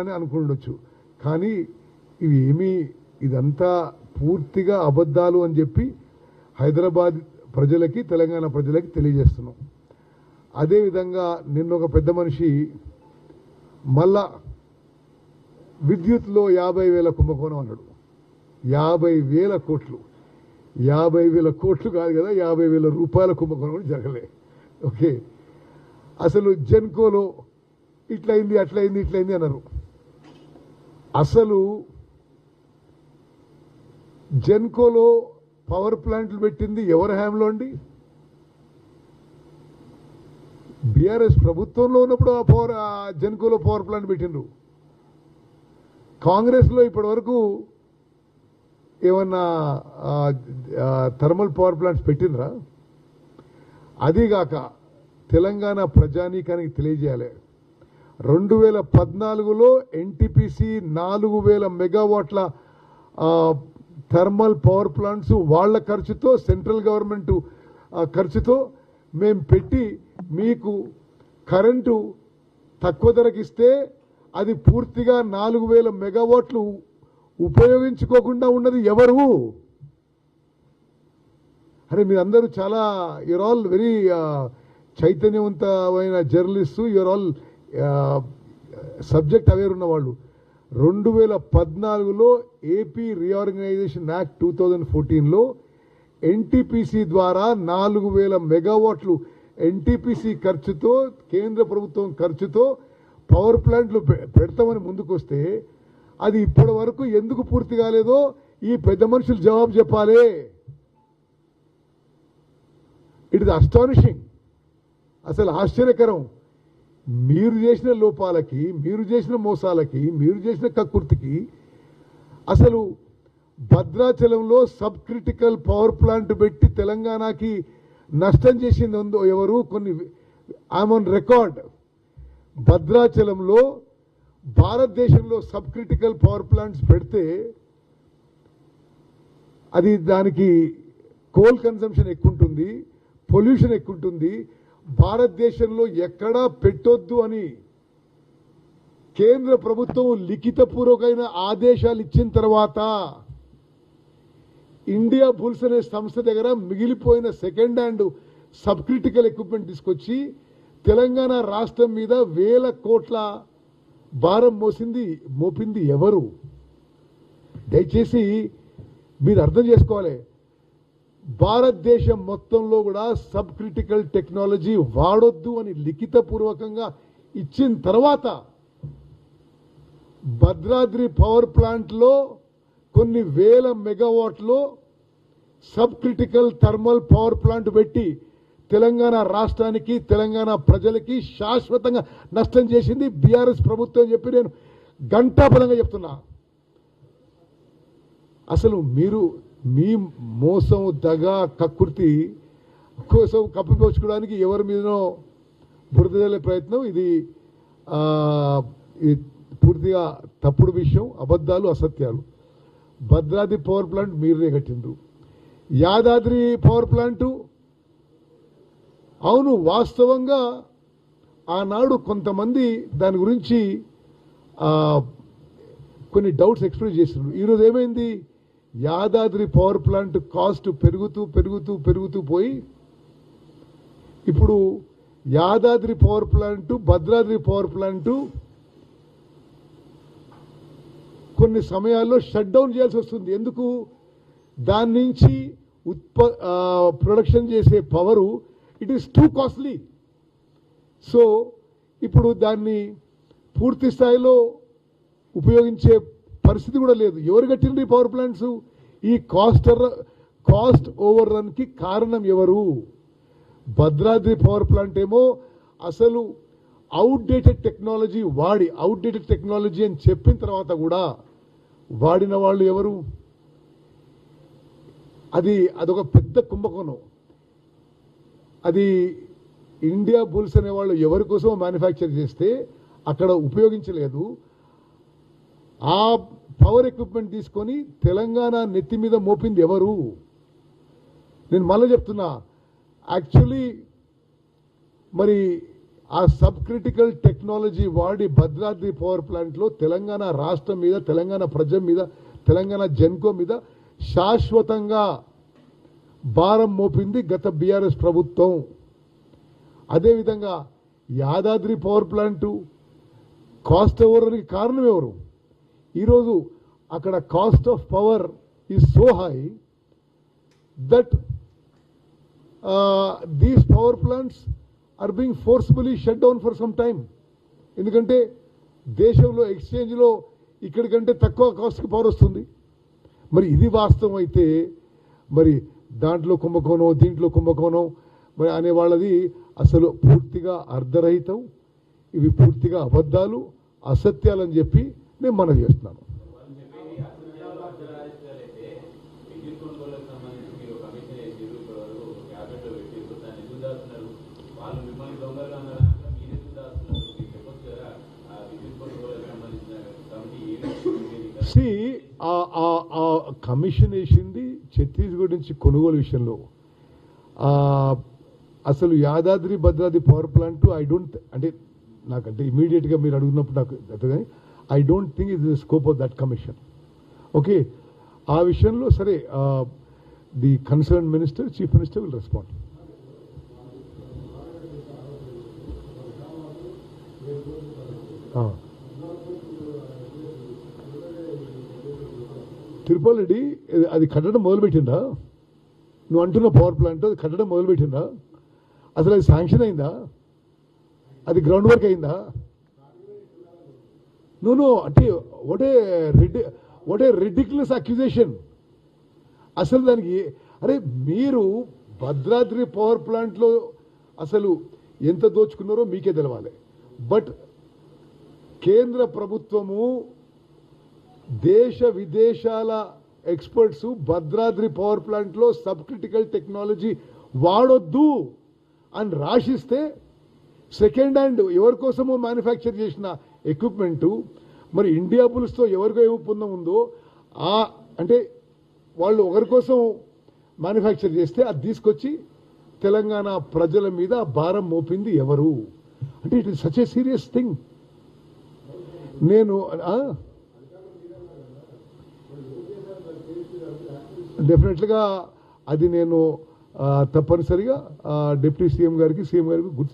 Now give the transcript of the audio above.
అని అనుకుండొచ్చు. కానీ ఇవి ఏమీ ఇదంతా పూర్తిగా అబద్ధాలు అని చెప్పి హైదరాబాద్ ప్రజలకి తెలంగాణ ప్రజలకి తెలియజేస్తున్నాం. అదేవిధంగా నిన్న ఒక పెద్ద మనిషి మళ్ళా విద్యుత్లో 50,000 కుంభకోణం అన్నాడు. 50,000 కోట్లు, 50,000 కోట్లు కాదు కదా, 50,000 రూపాయల కుంభకోణం జరగలే. ఓకే, అసలు జెన్కోలో ఇట్లయింది అట్లయింది ఇట్లయింది అన్నారు. అసలు జెన్కోలో పవర్ ప్లాంట్లు పెట్టింది ఎవరి హ్యాంలో అండి? బీఆర్ఎస్ ప్రభుత్వంలో ఉన్నప్పుడు ఆ జెన్కోలో పవర్ ప్లాంట్ పెట్టిండ్రు. కాంగ్రెస్లో ఇప్పటి వరకు ఏమన్నా థర్మల్ పవర్ ప్లాంట్స్ పెట్టిండ్రా? అదీగాక తెలంగాణ ప్రజానీకానికి తెలియజేయాలి, 2014లో ఎన్టీపీసీ 4,000 మెగావాట్ల థర్మల్ పవర్ ప్లాంట్స్ వాళ్ళ ఖర్చుతో, సెంట్రల్ గవర్నమెంట్ ఖర్చుతో మేము పెట్టి మీకు కరెంటు తక్కువ ధరకిస్తే అది పూర్తిగా 4,000 మెగావాట్లు ఉపయోగించుకోకుండా ఉన్నది ఎవరు? అరే మీరందరూ చాలా యూఆర్ ఆల్ వెరీ చైతన్యవంతమైన journalist, you are all subject aware ఉన్నవాళ్ళు. 2014లో ఏపీ రీఆర్గనైజేషన్ యాక్ట్ 2014లో ఎన్టీపీసీ ద్వారా 4,000 మెగావాట్లు ఎన్టీపీసీ ఖర్చుతో, కేంద్ర ప్రభుత్వం ఖర్చుతో పవర్ ప్లాంట్లు పెడతామని ముందుకొస్తే అది ఇప్పటి వరకు ఎందుకు పూర్తి కాలేదో ఈ పెద్ద మనుషులు జవాబు చెప్పాలి. ఇట్ ఇస్ అస్టానిషింగ్, అసలు ఆశ్చర్యకరం. మీరు చేసిన లోపాలకి, మీరు చేసిన మోసాలకి, మీరు చేసిన కక్కుర్తికి అసలు భద్రాచలంలో సబ్ క్రిటికల్ పవర్ ప్లాంట్ పెట్టి తెలంగాణకి నష్టం చేసింది ఉందో ఎవరు? కొన్ని ఐఎమ్ ఆన్ రికార్డ్. భద్రాచలంలో భారతదేశంలో సబ్ క్రిటికల్ పవర్ ప్లాంట్స్ పెడితే అది దానికి కోల్ కన్సంప్షన్ ఎక్కువ ఉంటుంది, పొల్యూషన్ ఎక్కువ ఉంటుంది. భారతదేశంలో ఎక్కడా పెట్టొద్దు అని కేంద్ర ప్రభుత్వం లిఖితపూర్వకమైన ఆదేశాలు ఇచ్చిన తర్వాత ఇండియా బుల్స్ అనే సంస్థ దగ్గర మిగిలిపోయిన second hand sub critical equipment తీసుకొచ్చి తెలంగాణ రాష్ట్రం మీద 1,000 కోట్ల భారం మోపింది ఎవరు? దయచేసి మీరు అర్థం చేసుకోవాలి. భారతదేశం మొత్తంలో కూడా సబ్ క్రిటికల్ టెక్నాలజీ వాడొద్దు అని లిఖితపూర్వకంగా ఇచ్చిన తర్వాత భద్రాద్రి పవర్ ప్లాంట్లో కొన్ని 1,000 మెగావాట్లో sub critical thermal power plant పెట్టి తెలంగాణ రాష్ట్రానికి, తెలంగాణ ప్రజలకి శాశ్వతంగా నష్టం చేసింది బీఆర్ఎస్ ప్రభుత్వం అని చెప్పి నేను ఘంటాపదంగా చెప్తున్నా. అసలు మీరు మీ మోసం, దగ, కక్కుర్తి కోసం కప్పిపోచుకోవడానికి ఎవరి మీదనో బురద జల్లే ప్రయత్నం ఇది పూర్తిగా తప్పుడు విషయం, అబద్ధాలు, అసత్యాలు. భద్రాద్రి పవర్ ప్లాంట్ మీరే కట్టిండ్రు. యాదాద్రి పవర్ ప్లాంటు అవును, వాస్తవంగా ఆనాడు కొంతమంది దాని గురించి కొన్ని డౌట్స్ ఎక్స్ప్రెస్ చేస్తున్నారు. ఈరోజు ఏమైంది? యాదాద్రి పవర్ ప్లాంట్ కాస్ట్ పెరుగుతూ పెరుగుతూ పెరుగుతూ పోయి ఇప్పుడు Yadadri power plant, Bhadradri power plant కొన్ని సమయాల్లో షట్ డౌన్ చేయాల్సి వస్తుంది. ఎందుకు? దాని నుంచి ప్రొడక్షన్ చేసే power it is too costly. So ఇప్పుడు దాన్ని పూర్తి స్థాయిలో ఉపయోగించే పరిస్థితి కూడా లేదు. ఎవరు కట్టిండ్రు ఈ పవర్ ప్లాంట్స్? ఈ కాస్ట్ ఓవర్ రన్కి కారణం ఎవరు? భద్రాద్రి పవర్ ప్లాంట్ ఏమో అసలు అవుట్డేటెడ్ టెక్నాలజీ వాడి, అవుట్డేటెడ్ టెక్నాలజీ అని చెప్పిన తర్వాత కూడా వాడిన వాళ్ళు ఎవరు? అదొక పెద్ద కుంభకోణం. అది ఇండియా బుల్స్ అనేవాళ్ళు ఎవరి కోసం మ్యానుఫ్యాక్చర్ చేస్తే అక్కడ ఉపయోగించలేదు. ఆ పవర్ ఎక్విప్మెంట్ తీసుకొని తెలంగాణ నెత్తి మీద మోపింది ఎవరు? నేను మళ్ళీ చెప్తున్నా, యాక్చువల్లీ మరి ఆ సబ్ క్రిటికల్ టెక్నాలజీ వాడి భద్రాద్రి పవర్ ప్లాంట్లో తెలంగాణ రాష్ట్రం మీద, తెలంగాణ ప్రజల మీద, తెలంగాణ జెన్కో మీద శాశ్వతంగా భారం మోపింది గత బీఆర్ఎస్ ప్రభుత్వం. అదేవిధంగా యాదాద్రి పవర్ ప్లాంటు కాస్ట్ ఓవర్కి కారణం ఎవరు? ఈరోజు అక్కడ cost of power is so high that these power plants are being forcefully shut down for some time. ఎందుకంటే దేశంలో ఎక్స్చేంజ్లో ఇక్కడికంటే తక్కువ కాస్ట్కి పవర్ వస్తుంది. మరి ఇది వాస్తవం అయితే మరి దాంట్లో కుంభకోణం, దీంట్లో కుంభకోణం మరి అనే వాళ్ళది అసలు పూర్తిగా అర్ధరహితం. ఇవి పూర్తిగా అబద్ధాలు, అసత్యాలని చెప్పి నేను మనవి చేస్తున్నాను. ఆ కమిషన్ వేసింది ఛత్తీస్గఢ్ నుంచి కొనుగోలు విషయంలో. అసలు Yadadri Bhadradri power plant I don't, అంటే నాకంటే ఇమీడియట్గా మీరు అడుగుతున్నప్పుడు నాకు I don't think it is scope of that commission. Okay, ఆ విషయంలో సరే the concern minister, chief minister will respond. Tirupati Reddy అది కట్టడం మొదలుపెట్టిందా? నువ్వు అంటున్న పవర్ ప్లాంట్ అది కట్టడం మొదలుపెట్టిందా? అసలు అది శాంక్షన్ అయిందా? అది గ్రౌండ్ వర్క్ అయిందా? నో అంటే వాట్ ఏ రిడిక్యులస్ అక్యూజేషన్. అసలు దానికి అరే మీరు భద్రాద్రి పవర్ ప్లాంట్లో అసలు ఎంత దోచుకున్నారో మీకే తెలవాలి. బట్ కేంద్ర ప్రభుత్వము, దేశ విదేశాల ఎక్స్పర్ట్స్ భద్రాద్రి పవర్ ప్లాంట్లో సబ్ క్రిటికల్ టెక్నాలజీ వాడొద్దు అని రాసిస్తే సెకండ్ హ్యాండ్ ఎవరి కోసమో మ్యానుఫ్యాక్చర్ చేసిన ఎక్విప్మెంటు మరి ఇండియా బుల్స్తో ఎవరికో ఏ ఒప్పందం ఉందో అంటే వాళ్ళు ఒకరి కోసం మ్యానుఫ్యాక్చర్ చేస్తే అది తీసుకొచ్చి తెలంగాణ ప్రజల మీద భారం మోపింది ఎవరు? అంటే it is such a serious thing. నేను డెఫినెట్గా అది నేను తప్పనిసరిగా డిప్యూటీ సీఎం గారికి, సీఎం గారికి గుర్తు